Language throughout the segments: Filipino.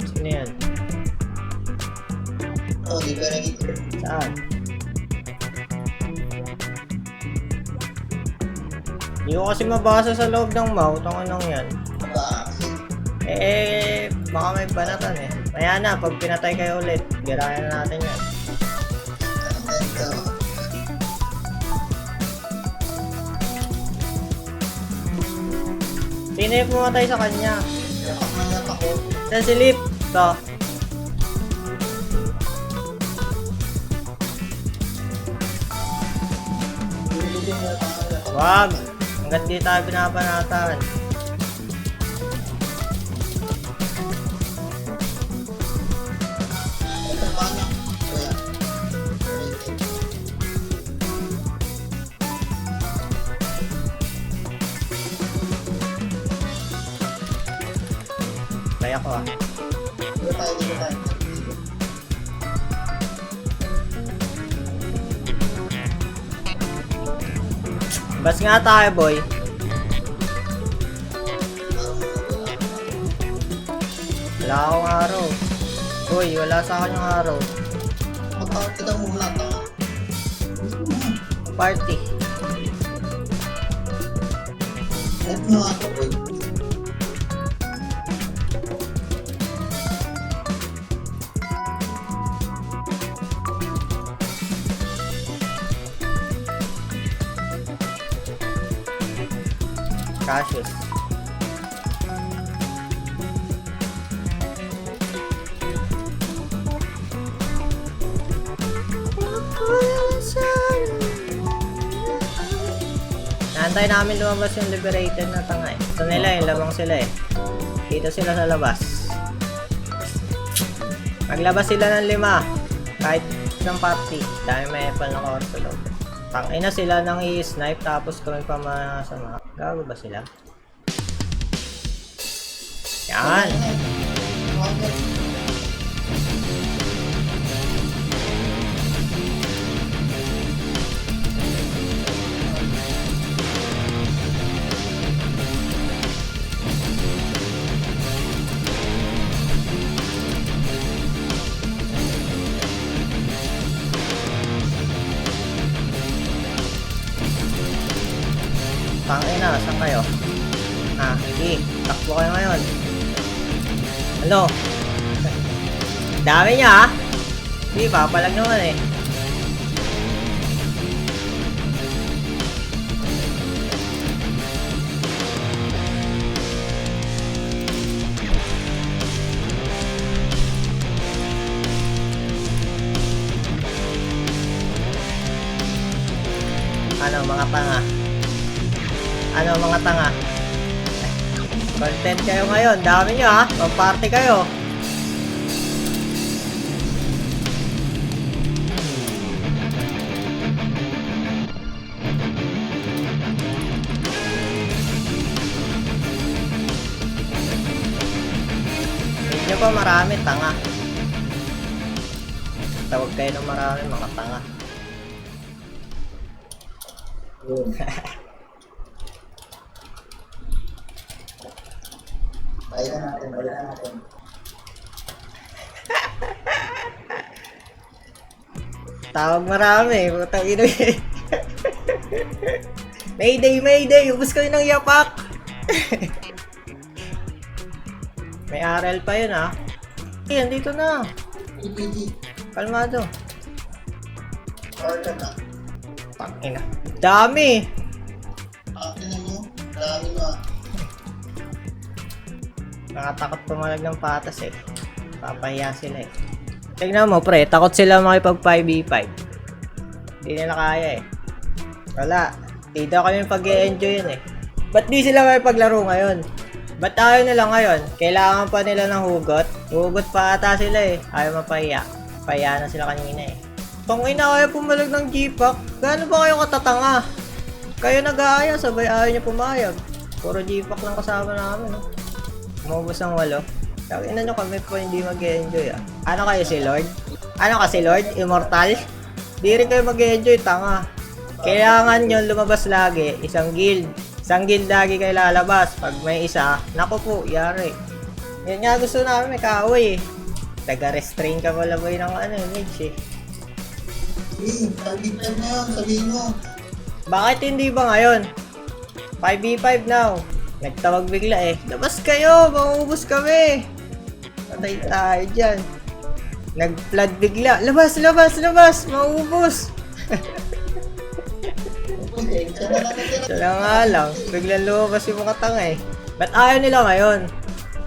Sino yan? Oh, di ba na dito? Saan? Hindi ko kasi mabasa sa loob ng mouth. Ang anong yan? Baka may banatan eh. Kaya na, pag pinatay kayo ulit, girayan na natin yan. Sino yung pumatay sa kanya? Yapak na yapak ko. Saan si Lip? Ito. Wag! Hanggat di tayo pinapanatan. Ito paano? Wala. Kaya ko ah. Dito tayo, dito tayo. Bas nga tayo, boy. Wala akong araw. Boy, wala sa akin yung araw. Magpapit kita muna ito. Party. Ito na ako, boy. Cassius. Naantay namin lumabas yung liberated na tanga eh. Ito nila yung lamang sila eh. Dito sila sa labas. Maglabas sila ng 5. Kahit isang party. Dahil may apple na kawan sa loob. Tangina sila nang i-snipe tapos kami pa masama. Gago ba sila? Yan! Tangina, saan kayo? Sige, takbo kayo ngayon. Ano? Dami niya ah. Hindi, papalag naman eh. Ano mga tanga? Ano mga tanga? Content kayo ngayon, dami nyo ha. Mag-party kayo. Hindi nyo pa marami, tanga. Tawag kayo ng marami, mga tanga. Tayo na natin, wala na natin. Tawag marami, putang ina. Mayday, mayday, ubos kayo ng yapak. May RL pa yun ha. Ayan, dito na. Hindi. Kalmado. Order na. Pangina. Dami. Akin na mo. Marami mo. Nakatakot pumalag ng patas eh. Papahiya sila eh. Tignan mo pre, takot sila makipag 5v5. Hindi nila kaya eh. Wala. Di daw kami pag-i-enjoy yun eh. Ba't di sila makipaglaro ngayon? Ba't ayaw nila ngayon? Kailangan pa nila ng hugot? Hugot pa ata sila eh. Ayaw mapahiya. Pahiya na sila kanina eh. Pang ina kaya pumalag ng G-Pack. Gaano ba kayo katatanga? Kayo nag-aaya, sabay ayaw niyo pumayag. Puro G-Pack lang kasama namin, no? Umubos ng 8. Tangina nyo kami po hindi mag-enjoy, ah. Ano kayo si Lord? Ano ka si Lord? Immortal? Di rin kayo mag-enjoy, tanga. Kailangan nyo lumabas lagi, isang guild. Isang guild lagi kayo lalabas. Pag may isa, naku po, yari. Yan nga gusto namin, may kaaway eh. Taga-restrain ka pala boy ng ano, mage eh. Sabihin na yun, sabihin mo. Bakit hindi ba ngayon? 5v5 now. Nagtawag bigla eh. Labas kayo, mangubos kami. Patay tayo dyan. Nag-flood bigla. Labas, labas, labas, mangubos. Kaya nga lang, biglang lumabas yung mga tanga eh. Ba't ayaw nila ngayon?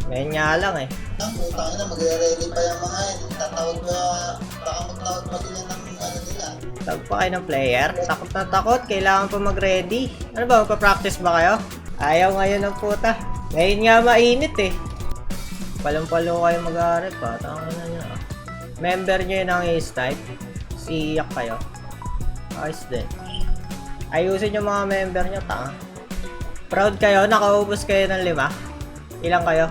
Ngayon nga lang eh. Ang putang na, magre-ready pa yung mga yun. Tatawag ba, baka magtawag pa sila ng ano nila. Tawag pa kayo ng player? Takot na takot, kailangan pa mag-ready. Ano ba, magpa-practice ba kayo? Ayaw ngayon ng puta. Ngayon nga mainit eh. Palumpalo kayo mag-aarap pa. Tangin na nyo ah. Member nyo yun ang A-Snipe. Siyak kayo. Ayos din. Ayusin yung mga member nyo, tanga. Proud kayo, nakaubos kayo ng 5. Ilang kayo?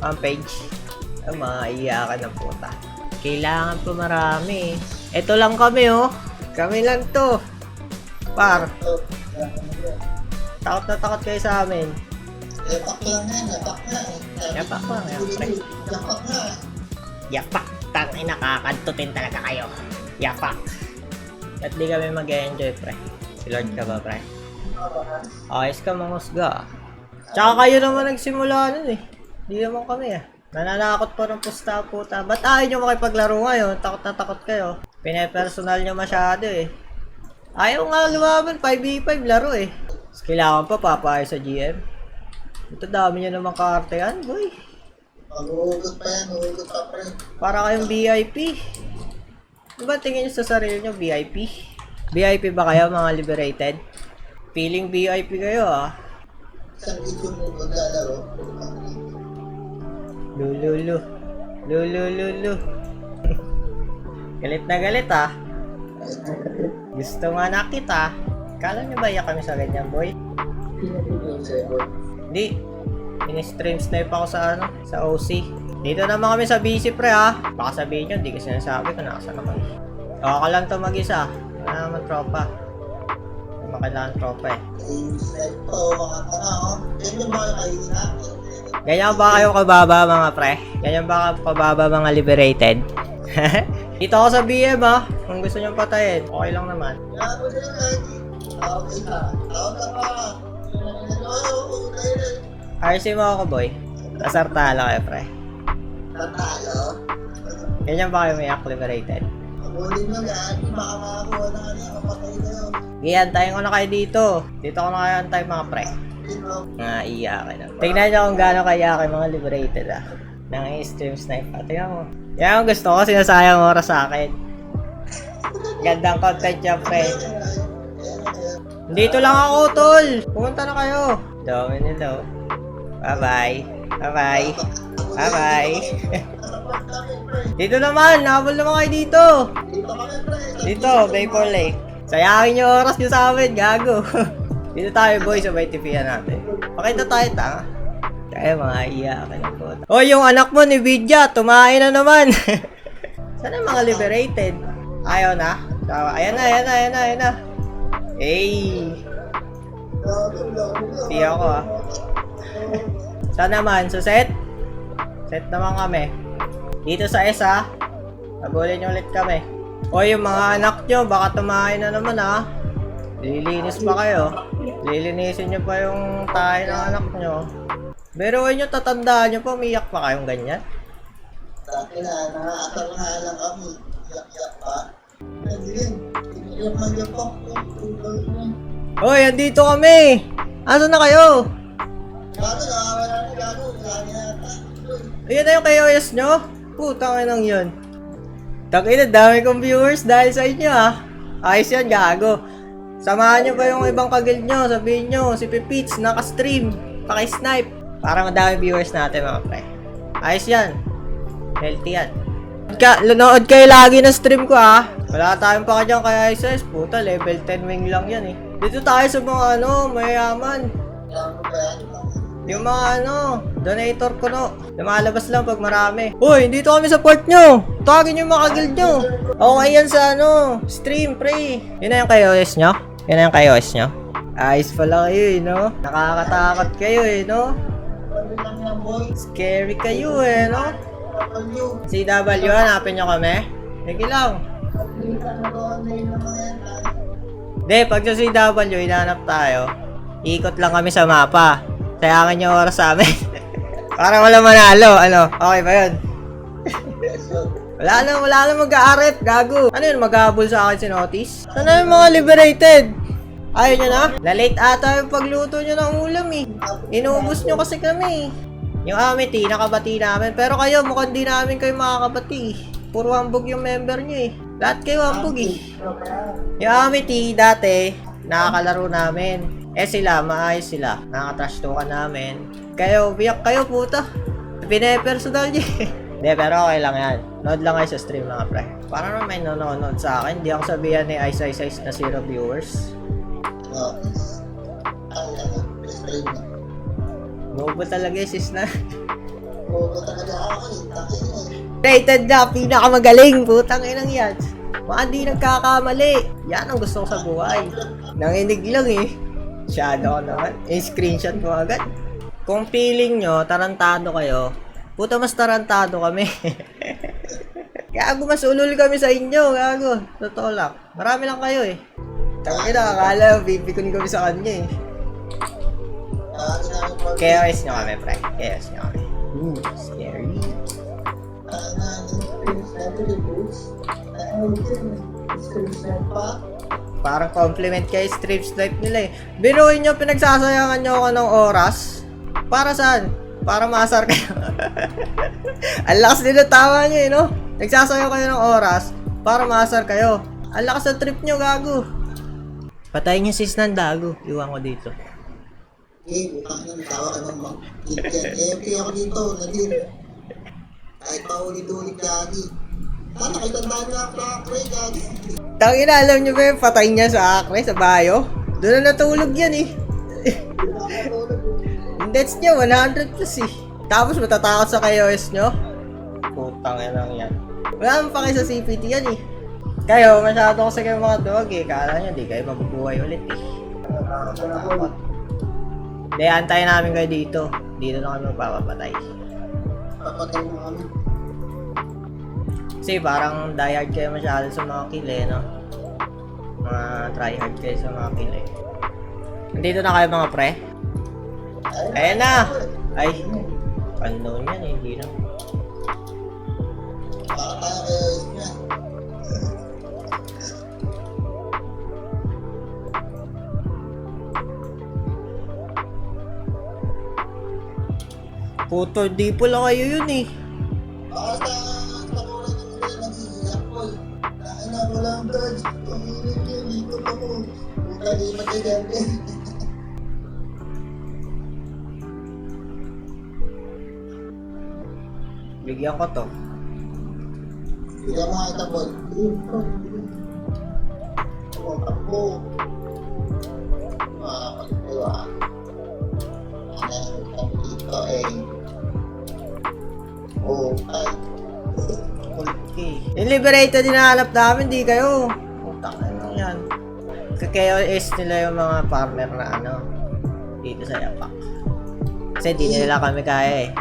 Ang page. Maiyakan ng puta. Kailangan pa marami. Ito lang kami oh. Kami lang to. Par. Takot na takot kayo sa amin. Yapak lang yan, yapak na eh. Yapak lang, yapak. Yapak na. Yapak. Tangin nakakantutin talaga kayo. Yapak. At di kami mag-enjoy pre. Si Lord ka ba pre? Ayos ka mangusga. Tsaka kayo naman nagsimula nun eh. Di naman kami ah. Nananakot pa ng puta. Ba't ayaw nyo makipaglaro ngayon? Takot na takot kayo. Pine-personal nyo masyado eh. Ayaw nga lumaban, 5v5 laro eh. Tapos kailangan pa papaayos sa GM. Ito dami nyo naman karte yan, boy. Mag-uugot pa yan, uugot pa pre. Para kayong VIP. Diba tingin nyo sa sarili nyo, VIP? VIP ba kayo mga liberated? Feeling VIP kayo ah. Isang video mo maglalaro. Lululu. Lulululu. Galit na galit ah. Gusto nga na kita. Kala nyo ba iyak kami sa ganyan, boy? Hindi. In-stream snipe ako sa ano, sa OC. Dito naman kami sa BC pre ha. Baka sabihin nyo, hindi ko sinasabi kung nakasana kami. Baka lang to mag-isa. Wala naman tropa. Hindi makailangan tropa eh. Ito, mga tanga oh. Ganyan ba kayo natin? Ganyan ba kayo kababa mga pre? Ganyan ba kayo kababa mga liberated? Dito ako sa BM ha. Kung gusto nyo patayin, okay lang naman. Gago sila lagi. Okay ka. Tawag ka pa. RC mo ako boy. Kasartala kayo pre. Tatalo. Ganyan ba kayo may act liberated? Pagulin mo yan, baka makakuha na kanina, mapatay kayo. Iantayin ko na kayo dito. Dito ko na kayo antay mga pre. Nga iyakin na. Tignan nyo kung gaano kayakin mga liberated ah. Nang i-stream snipe. Tingnan mo. Yan ang gusto ko, sinasayang oras sa akin. Gandang content niya pre. Dito lang ako tol. Pumunta na kayo. Dami nila oh. Bye bye. Bye bye. Bye bye. Dito naman, nabol naman kayo dito. Dito, Vapor Lake. Sayangin yung oras nyo sa amin, gago. Dito tayo boy, sabay tipihan natin. Pakita tayo tanga. Kaya mga iyakan na po. Oh, yung anak mo ni Vidya, tumain na naman. Sana mga liberated. Ayaw na. Ayan na. Hey. Di ako ah. Saan naman? So set? Set naman kami. Dito sa SA, habulin nyo ulit kami. O yung mga anak nyo, baka tumahin na naman ha. Lilinis pa kayo. Lilinisin nyo pa yung tayo ng anak nyo. Pero nyo, tatandaan nyo pa, umiyak pa kayong ganyan. Dati na, nakaatal nga lang kami. Iyak-iyak pa. Hindi rin. Iyak mag-iyak. Hoy, andito kami! Asan na kayo? Gago, nakawala na gago. Lagi na. Ayun na yung KOS nyo? Putang inang yun. Tangina, dami kong viewers dahil sa inyo ah. Ayos yan, gago. Samahan nyo pa yung ibang kaguild nyo. Sabihin nyo, si Pipits naka-stream, paki-snipe. Para madami viewers natin mga pre. Ayos yan. Healthy yan. Nood kayo lagi ng stream ko ah. Wala tayong paka dyan kay ISIS. Puta, level 10 wing lang yan eh. Dito tayo sa mga mayayaman. Kailangan ko ba yan? Yung mga donator ko no. Lumalabas lang pag marami. Uy, dito kami sa port nyo. Tawagin yung mga guild nyo. Okay yan sa stream, pre. Yun na yung KOS nyo? Yun na yung KOS nyo? Ayos pala kayo eh, no? Nakakatakot kayo eh, no? Sabi lang yan, boy. Scary kayo eh, no? W. CW, hanapin nyo kami? Sige lang. Hindi ka na doon na yun naman yan. Hindi, pag sa CW, hinanap tayo. Ikot lang kami sa mapa. Sayangin yung oras sa amin. Para wala manalo. Ano? Okay ba yun? Wala na mag-aarep, gago. Ano yun, mag-ahabol sa akin si Notice? Sana yung mga liberated? Ayaw nyo na? Na-late ata yung pagluto nyo ng ulam eh. Inuubos nyo kasi kami. Yung Amity, nakabati namin. Pero kayo, mukhang di namin kayo makakabati. Puro hambog yung member nyo eh. Lahat kayo hambog eh. Yung Amity, dati, nakakalaro namin. Eh sila, maayos sila. Nakaka-trash talkan namin. Kayo, biyak kayo puta. Pine-personal nyo eh. Hindi, pero okay lang yan. Nood lang kayo sa stream mga pre. Para naman may nanonood sa akin. Hindi ako sabihan ni Ice na 0 viewers. Bobo talaga yung sis na. Bobo talaga ako eh. Takin eh. Rated na, pinakamagaling. Putang inang yan. Mga di nagkakamali. Yan ang gusto ko sa buhay. Nanginig lang eh. Shadow ko naman. Screenshot mo agad. Kung feeling nyo, tarantado kayo, puta mas tarantado kami. Gago, mas ulul kami sa inyo. Gago. Totoo lang. Marami lang kayo eh. Tangin na, akala bibikon kami sa kanya eh. KOS nyo kami, pre. KOS nyo kami. Scary. Parang compliment kay stream snipe nila eh. Biruin nyo, pinagsasayangan nyo ako ng oras. Para saan? Para maasar kayo. Ang lakas din ang tawa nyo eh, no? Nagsasayaw kayo ng oras para maasar kayo. Ang lakas ng trip nyo, gago. Patayin yung sis ng dago. Iwan ko dito. Eh, bukang nang tawa ka ng mga kitchen. Eh, ako dito, nandun. Kahit pa ulit-ulit lagi. Sana, kitandaan na ako na pre, gagi. Tangina, alam nyo ba yung patay niya sa Acre, sa bayo? Doon na natulog yan eh. Yung deaths niya, 100 plus eh. Tapos matatakot sa KOS nyo? Putang lang yan. Wala naman pa kayo sa CPT yan eh. Kayo, masyado kasi kayo mga dog eh. Kala nyo, di kayo mabubuhay ulit eh. Hindi, antayin namin kayo dito. Dito na kami magpapapatay. Papatay mo kami. Kasi parang diehard kayo masyado sa mga kill eh, no? Mga tryhard kayo sa mga kill eh. Nandito na kayo mga pre? Ayan na! Ay, unknown yan eh, hindi na. Baka tayo kayo niya. Puto, di pala kayo yun eh. Baka sa kulay ng mga nag-iiyak ko eh. Dahil na walang dodge. Pangilin niya, likot ako. Buka di magigante. Bigyan ko to. Bigyan mo nga itapon. Takbo. Pagkawa. Ano dito eh. Okay. Okay. Yung liberated din nahanap namin, di kayo. Putang ano yan. KOS nila yung mga farmer na dito sa Yapak. Kasi di nila kami kaya eh.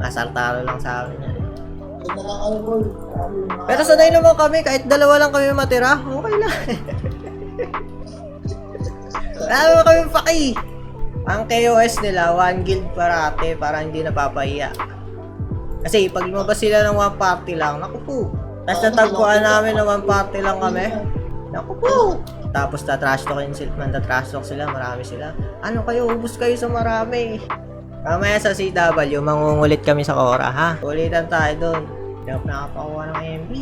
Masartalo lang sa amin yan. Pero sanay naman kami, kahit dalawa lang kami matira, okay lang. Wala naman kami paki. Ang KOS nila, 1 guild parate para hindi napapahiya. Kasi pag lumabas sila ng 1 party lang, naku po. Tapos natagpuan namin na 1 party lang kami, naku po. Tapos tatrash talk sila, marami sila. Ano kayo, ubus kayo sa marami. Mamaya sa CW, mangungulit kami sa Cora, ha? Ulitan tayo doon. Hindi ako nakapakuha ng MB.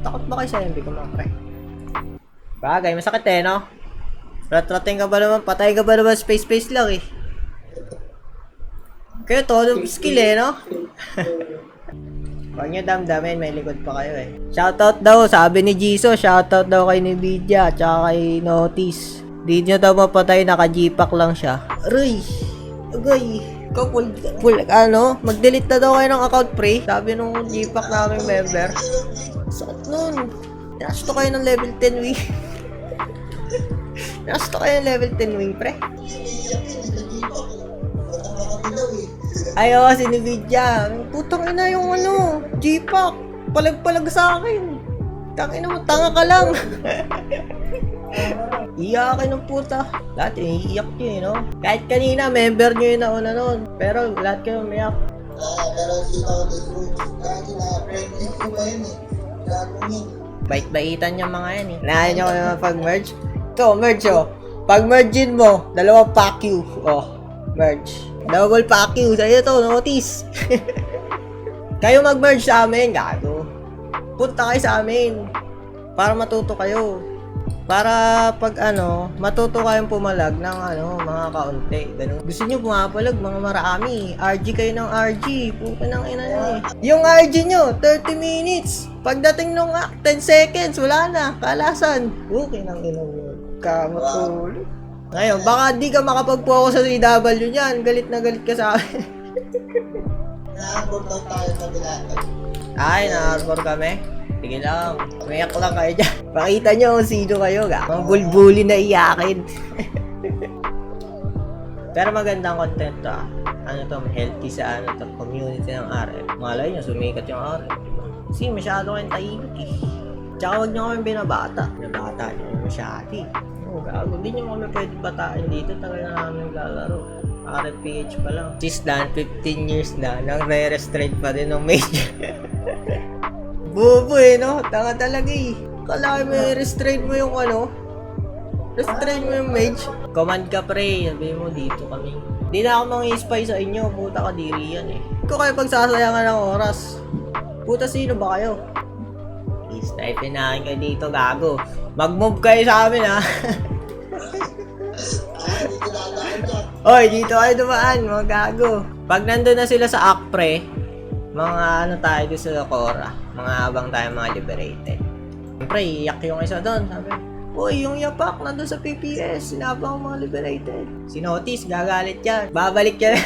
Takot ba kayo sa MB ko, mga pre? Bagay, masakit eh, no? Rat-rating ka ba naman? Patay ka ba naman? Space lang eh. Kaya todo skill eh, no? Huwag nyo damdamin, may likod pa kayo eh. Shoutout daw, sabi ni Jiso, shoutout daw kay Nvidia, tsaka kay Notice. Di nyo daw mapatay, naka-G-Pack lang siya. Aray! Agay! Ikaw, mag-delete na daw kayo ng account, pre. Sabi nung G-Pack naming member. Sakit nun. Nasto kayo ng level 10 wing. Nasto kayo ng level 10 wing, pre. Ay, oo, si Nvidia. Putang ina yung G-Pack. Palag-palag sa akin. Tangina mo, tanga ka lang. Iyakin ng puta. Lahat iiyak nyo no? Kahit kanina, member nyo yung nauna nun. Pero lahat kayo umiyak. Pero sino ako this room? Lagi na, friendly ko ba yun eh? Gagawin yun. Bait-baitan yung mga yan eh. Nahin nyo kami pag-merge. Ito, merge oh. Pag-mergein mo, dalawang pack you. Oh, merge. Double pack you. Sa'yo to, notice. Kayo mag-merge sa amin, gago. Punta kayo sa amin. Para matuto kayo. Para pag matuto kayong pumalag ng mga kaunti. Ganun. Gusto nyo pumapalag, mga marami. RG kayo ng RG. Puta ng ina nyo eh. Yung RG nyo, 30 minutes. Pagdating nung 10 seconds, wala na. Kalasan. Okay ng ina nyo. Kamatuloy. Ngayon, baka di ka makapag-focus sa CW niyan. Galit na galit ka sa akin. Na-abort daw tayo sa bilatan. Ay, na-arbor kami. Sige lang, umiyak lang kayo dyan. Pakita nyo kung sino kayo, mga bulbuli na iyakin. Pero magandang content to healthy sa community ng RF. Malay nyo, sumikat yung RF. Diba? Kasi masyado kayong tahimik eh. Tsaka huwag nyo kami binabata. Binabata nyo masyado eh. Gago, hindi nyo kami pwede batain dito. Tagal na namin lalaro. RFPH pa lang. Since dan, 15 years na, nang re-restrain pa din ng major. Bobo no? Tanga talaga eh. Kala may restrain mo yung restrain mo yung mage. Command ka pre, sabi mo dito kami. Di na ako mang-i-spy sa inyo, puta ka diri yan eh. Ikaw kayo pagsasayangan ng oras. Puta sino ba kayo? I-snipe nakin kayo dito, gago. Mag-move kayo sa amin ha. Oy, dito kayo dumaan, mga gago. Pag nandun na sila sa Akpre, mga tayo doon sa Cora, mga abang tayo mga liberated. Siyempre, iyak yung isa doon, sabi, uy, yung yapak nandun sa PPS, sinabang mga liberated. Si Notice, gagalit yan. Babalik yan.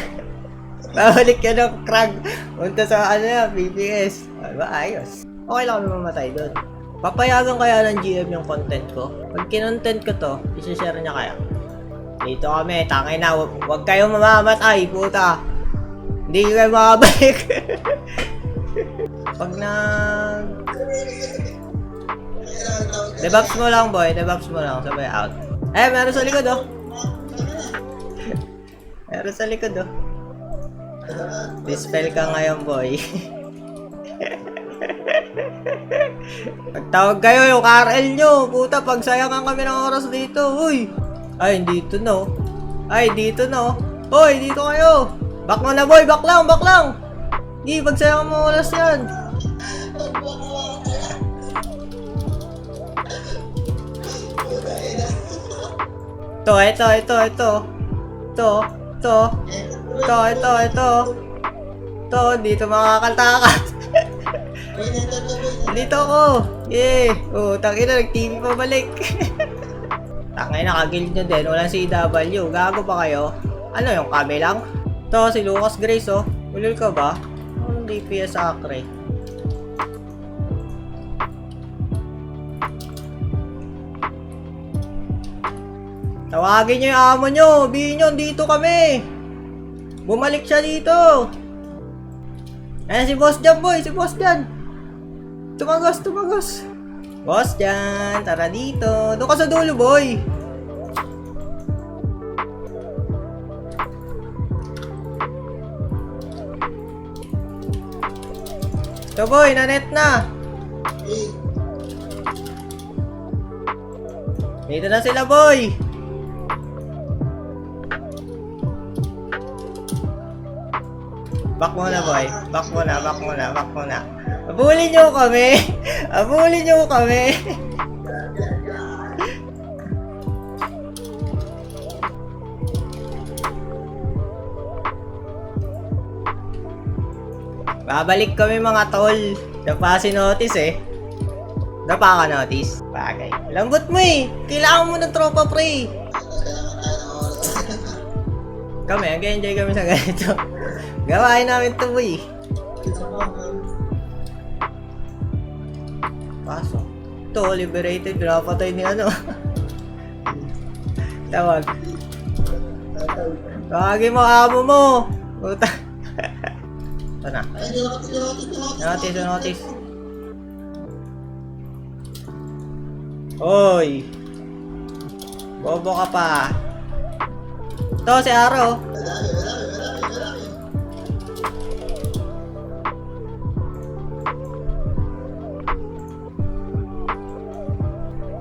Babalik yan ng Krag. Punta sa PPS. Diba, ayos. Okay lang kami mamatay doon. Papayagan kaya ng GM yung content ko? Pag kinontent ko to, isi-share niya kaya. Dito kami, tangay na, huwag kayong mamamatay, puta. Hindi kayo makabalik. Pag debuffs mo lang boy, debuffs mo lang, sabay out. Eh, meron sa likod oh. Meron sa likod oh. Dispel ka ngayon boy. Pagtawag kayo yung KRL nyo, puta, pagsayangan kami ng oras dito, uy. Ay, dito no. Ay, dito no. Hoy, dito kayo. Back mo na boy, back lang, back lang. Hindi, pagsayangan mo oras yan. Ito, dito makakaltakas. Dito ako. Yeah. Oh, tangina, nag-TV pa balik. Tangina, kagilid nyo din. Walang CW. Gago pa kayo? Ano yung kami lang? Ito, si Lucas Grace, oh. Ulul ka ba? Anong DPS sa Acre? Tawagin nyo yung amo nyo. Bihin nyo, dito kami. Bumalik siya dito. Ayan si Boss Jan, boy. Si Boss Jan. Tumagos. Boss Jan, tara dito. Doon ka sa dulo, boy. Ito, boy. Nanet na. Dito na sila, boy. Back muna, boy. Back muna. Abulin nyo kami. Babalik kami mga tol. Dapa si Notice eh. Dapa ka Notice. Bagay. Lambot mo eh. Kailangan mo ng tropa pre. Kailangan tayo ng oras. Kami, nag-enjoy kami sa ganito. Gawain namin to boy. Paso. Ito, liberated. Pinapatay ni ano. Tawag. Tawagin mo amo mo. Puta. Ito na. Notice. Hoy. Bobo ka pa. Ito si Aro.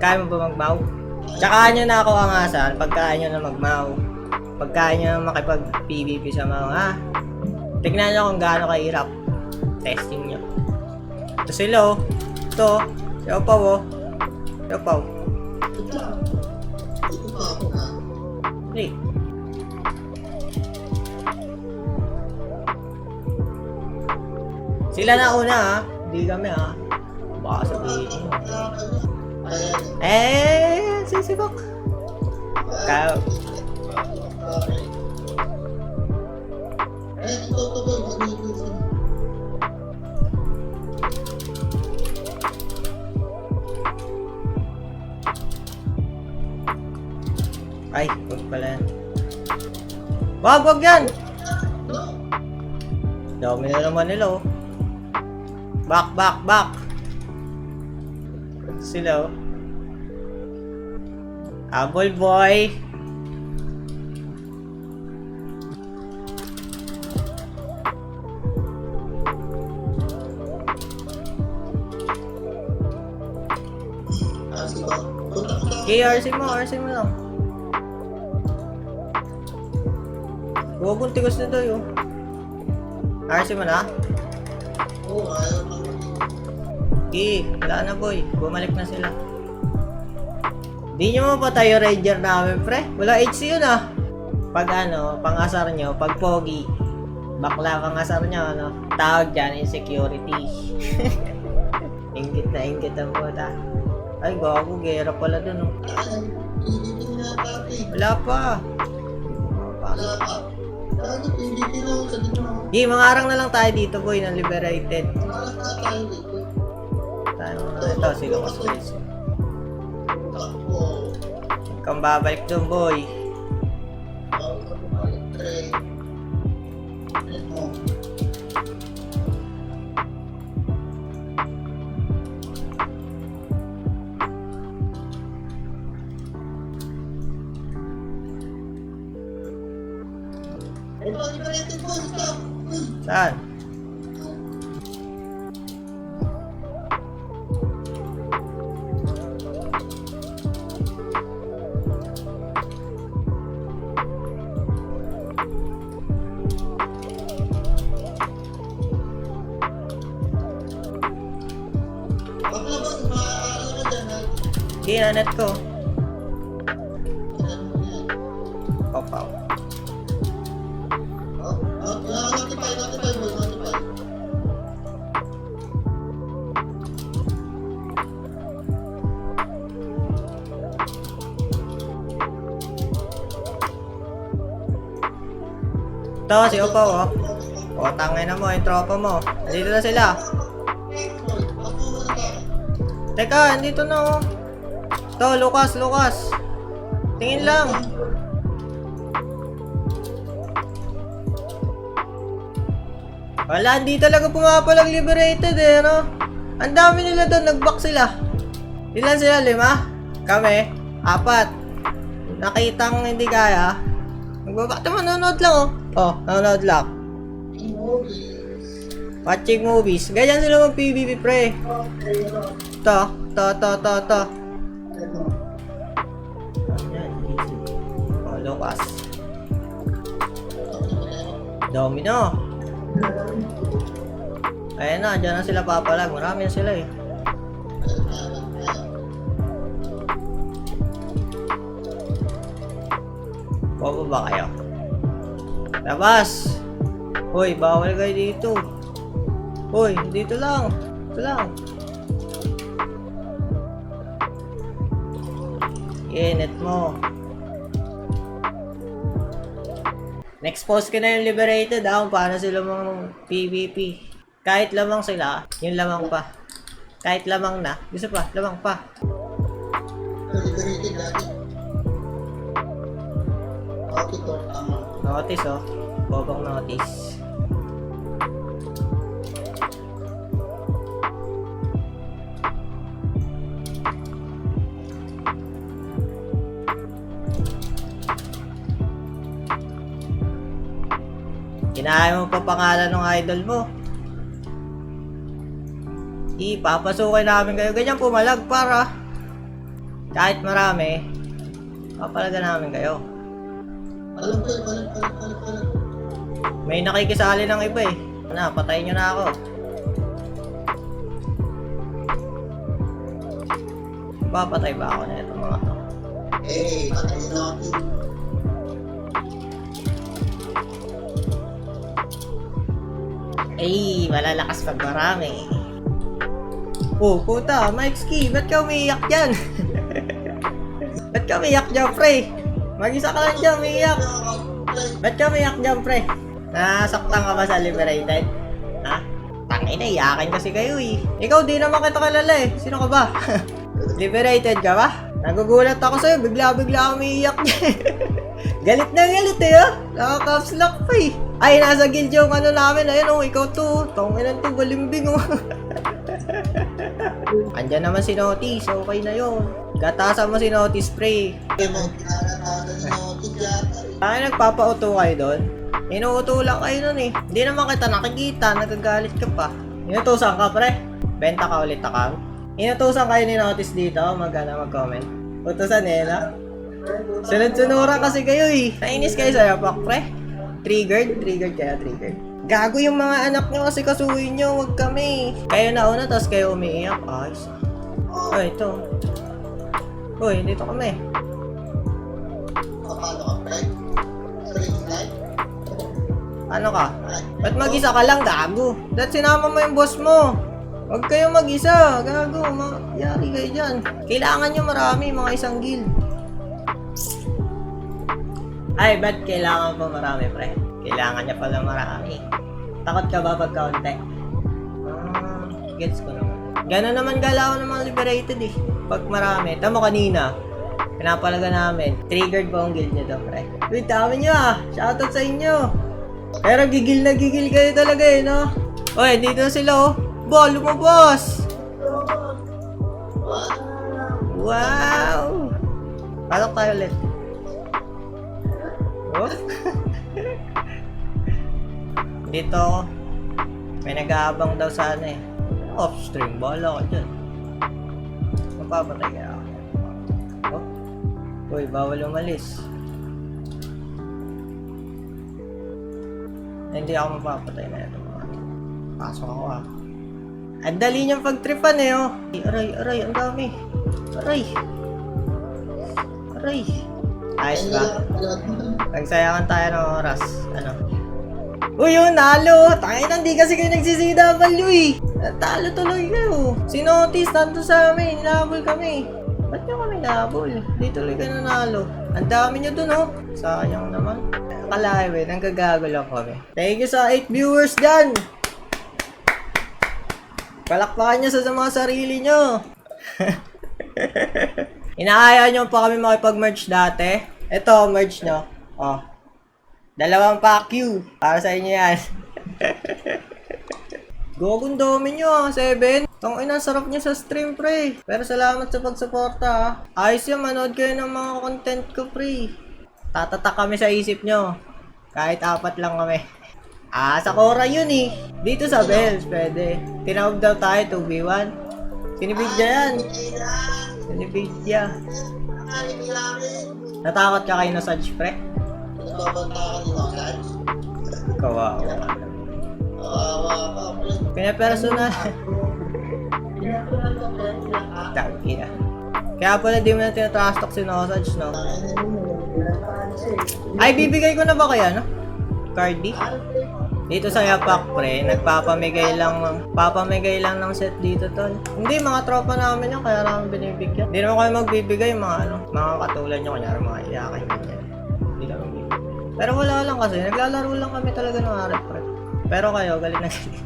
Kaya mo ba mag-mow? Tsaka nyo na ako angasan pagka nyo na mag-mow. Pagka nyo na makipag-PVP sa mga tignan nyo kung gaano kahirap. Testing nyo. Ito sila oh. Ito. Yopaw oh. Yopaw. Hey. Sila na una ha. Hindi kami ha. Baka sabihin nyo. Sisibok. Kaya. Ay, wag pala yan. Wag yan! Dami na naman nila oh. Back. Sila oh. Apple boy. RC mo lang. Huwag kong tigas na tayo. RC mo na? Oo, ayaw na. Wala na boy. Bumalik na sila. Di nyo mapatay yung ranger namin pre. Wala HC yun ah. Pag ano, pangasar nyo, pag pogi, bakla pangasar nyo, ano, tawag dyan insecurity. Inggit na inggit ang puta. Ay gago, gera pala dun oh. Wala pa. Mangarang na lang tayo dito boy, ng liberated. Tayo na ito, sila ko sa kang babalik doon boy. Saan? Ginanet ko. Papaw. Ito, si Opaw oh. O, tangay na mo, yung tropa mo. Nandito na sila. Teka, nandito na oh. Ito, Lucas. Tingin lang. Wala, hindi talaga pumapalag liberated eh, no? Ang dami nila doon, nag-back sila. Ilan sila? 5? Kami? 4. Nakitang hindi kaya. Nagbaba, nanonood lang oh. Oh, nanonood lang. Watching movies. Ganyan sila mag PvP pre. To. Oh, Lucas. Domino. Ayan na, dyan na sila papalag. Marami na sila eh. Bobo ba kayo? Labas! Hoy, bawal kayo dito. Uy, dito lang. Dito lang. Init mo. Next post ko na yung liberated kung paano sila mga PvP. Kahit lamang sila, yung lamang pa. Kahit lamang na, gusto pa, lamang pa. Liberated lagi. Okay, to. Tama. Notice oh, bobong notice. Kinaya mo pa pangalan ng idol mo. Ipapasukin namin kayo. Ganyan pumalag para kahit marami, papalagan namin kayo. Alam ko, alam. May nakikisali ng iba eh. Na, patayin nyo na ako. Papatay ba ako na itong mga to? Patayin natin. Ay, malalakas pag marami. Oh, puta, Mike Ski, ba't ka umiiyak dyan? Ba't ka umiiyak dyan, pre? Mag-isa ka lang dyan, umiiyak. Ba't ka umiiyak dyan, pre? Nasaktan ka ba sa liberated? Ha? Tangina, iyakin kasi kayo eh. Ikaw, di naman kita kilala eh. Sino ka ba? Liberated ka ba? Nagugulat ako sa'yo, bigla-bigla ako umiiyak dyan. Galit na galit eh, oh. Naka-caps lock pa eh. Ay, nasa guild yung ano namin, ayun oh, ikaw to. Tanginan to, balimbing oh. Andyan naman si Notice, okay na yun. Gatasan mo si Notice, pre. Ay, nagpapauto kayo doon. Inuuto lang kayo nun eh. Hindi naman kita nakikita, nagagalit ka pa. Inutusan ka, pre. Benta ka ulit account. Inutusan kayo ni Notice dito, mag-comment. Utusan eh, no? Sunod-sunura kasi kayo eh. Nainis kayo sa'yo, pak, pre. Triggered kaya, triggered. Gago yung mga anak nyo kasi kasuhin nyo, wag kami. Kayo na una, tapos kayo umiiyak. Ayos. Oh, ito. Uy, dito kami. Paano ka, Fred? Straight life? Ano ka? Ba't mag-isa ka lang, gago? Ba't sinama mo yung boss mo? Huwag kayo mag-isa, gago. Yari kayo dyan. Kailangan nyo marami, mga isang guild. Ay, ba't kailangan pa marami, pre? Kailangan niya pala marami. Takot ka ba pag kaunti? Gets ko naman. Gano'n naman galaw ng mga liberated eh. Pag marami. Tamo kanina, pinapalaga namin. Triggered ba ang guild niya doon, pre? Uy, dami nyo ah. Shoutout sa inyo. Pero gigil na gigil kayo talaga eh, no? Uy, dito na sila oh. Ba, lumabas! Wow! Pasok tayo ulit. Oh? Dito, may nag-aabang daw sana eh. Off-stream, bahala ka dyan. Mapapatay ka ako. Oh? Uy, bawal umalis. Hindi ako mapapatay na ito. Pasok ako ah. Ang dali niyang pagtripan eh oh. Aray, ang dami. Aray. Ayos ba? Nagsayangan tayo ng oras. Ano? Uy, yun, nalo! Tangina, hindi kasi kayo nagsi-CW eh! Talo tuloy kayo! Si Notice, tanto sa amin, hinabol kami. Ba't nyo kami hinabol? Di tuloy kayo nanalo. Ang dami nyo dun oh! Sayang naman. Akalain eh, nanggagago lang kami. Thank you sa 8 viewers dyan! Palakpakan nyo sa mga sarili nyo! Inaaya nyo pa kami makipag-merge dati. Ito, merge nyo. Oh. 2 pack Q. Para sa inyo yan. Gogong dami nyo ah. 7. Tangina, sarap nyo sa stream, pre. Pero salamat sa pagsuporta ah. Ayos yun, manood kayo ng mga content ko, pre. Tatatak kami sa isip nyo. Kahit 4 lang kami. Sa Cora yun eh. Dito sa Bells, pwede. Tinawag daw tayo, 2v1. Sinibidya yan. Sinibidya. Natakot ka kayo na Saj, pre? Nagbabantakan nila ako, Sarge. Kawawa. Kawawa ka, pre. Pinapersonal. Tangina. Kaya pala di mo na tinatrash talk si Nosaj, no? Ay, bibigay ko na ba kaya, no? Cardi? Dito sa Yapak, pre, papamigay lang ng set dito, tol. Hindi, mga tropa namin yun, kaya namin binibigyan. Hindi naman kayo magbibigay, mga katulad nyo, kunyari, mga iyakan ganyan. Hindi naman bibigay. Pero wala lang kasi, naglalaro lang kami talaga ng arep, pre. Pero kayo, galit na galit.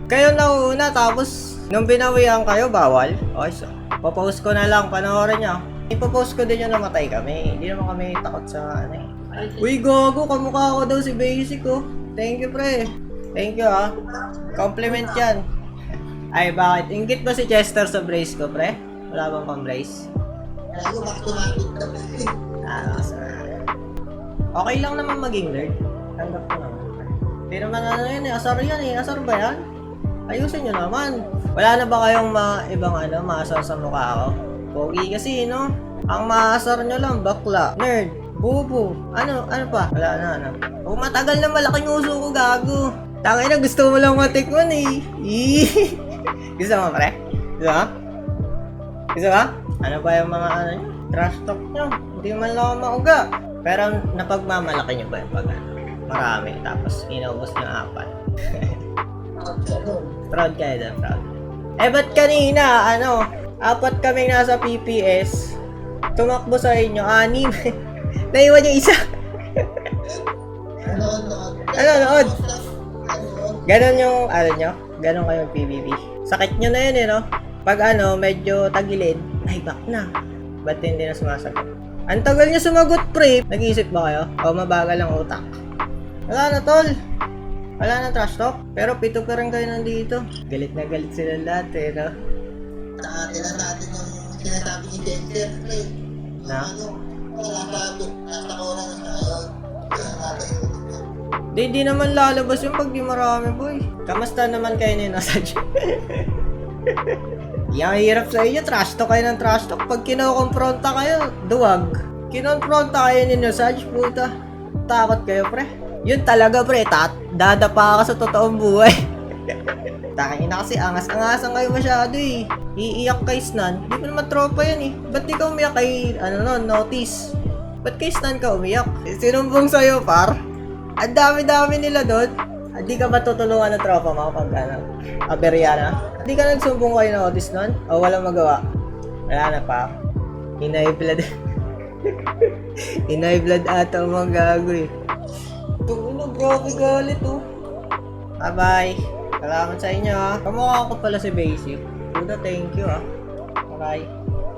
Kayo nauna, tapos, nung binawian kayo, bawal. Okay, so, popost ko na lang, panoorin nyo. Ipopost ko din yung namatay kami. Hindi naman kami takot sa ano eh. Uy, gogo, kamukha ko daw si Basic, oh. Thank you, pre. Thank you, ah. Compliment yan. Ay, bakit? Ingit ba si Chester sa brace ko, pre? Wala bang pang-brace? Lalo, back to matic na. Okay lang naman maging nerd. Tanggap ko naman. Hindi naman ano yun eh. Asar yan eh. Asar ba yan? Ayusin nyo naman. Wala na ba kayong ibang maasar sa mukha ko? Pogi kasi, no? Ang maasar nyo lang, bakla, nerd, bubo, ano pa? Wala na, ano? Kung matagal na malaking uso ko, gago. Tangay na, gusto mo lang matikman eh. Gusto mo, pre? Gusto mo? Gusto mo? Ano ba yung mga ano nyo? Trash talk nyo. Hindi man lang ako mauga. Pero napagmamalaki nyo ba yung pag marami, tapos inaubos nyo 4. Proud kayo doon, proud. Eh, ba't kanina, 4 kaming nasa PPS, tumakbo sa inyo, 6. Naiwan yung isa. Nanonood. Ganon yung, nyo? Ganon kayong PVP. Sakit nyo na yun no? Pag medyo tagilid, ay back na. Ba't hindi na sumasagot? Ang tagal nyo sumagot, pre. Nag-iisip ba kayo? O mabagal ang utak? Wala na, tol. Wala na trash talk. Pero pito pa rin kayo nandito. Galit na galit sila lahat no? Tingnan natin yung sinasabi ni Denver, pre. Na? Nasa oras na ngayon. Tingnan natin yung Di naman lalabas yung pag di marami, boy. Kamusta naman kayo ni Nosage? Yang hirap sa inyo, trash talk kayo ng trash talk. Pag kinokompronta kayo, duwag. Kinokompronta kayo ni Nosage, puta. Takot kayo, pre. Yun talaga, pre. Dadapa ka sa totoong buhay. Tangin na kasi, angas-angasan kayo masyado eh. Iiyak kay Snan. Di ko naman tropa yan eh. Ba't di ka umiyak kay, notice? Ba't kay Snan ka umiyak? Sinumbong sa'yo, par. Ang dami-dami nila doon. Hindi ka ba tutulungan ng tropa mo pag Aberiana? Hindi ka nagsumbong kay notice nun? O walang magawa? Wala na pa. Inay-blood. Inay-blood ata ang mga gago eh. Grabe galit oh. Bye-bye. Salamat sa inyo ha. Kamukha ko pala si Basic. Buda, thank you ha. Bye.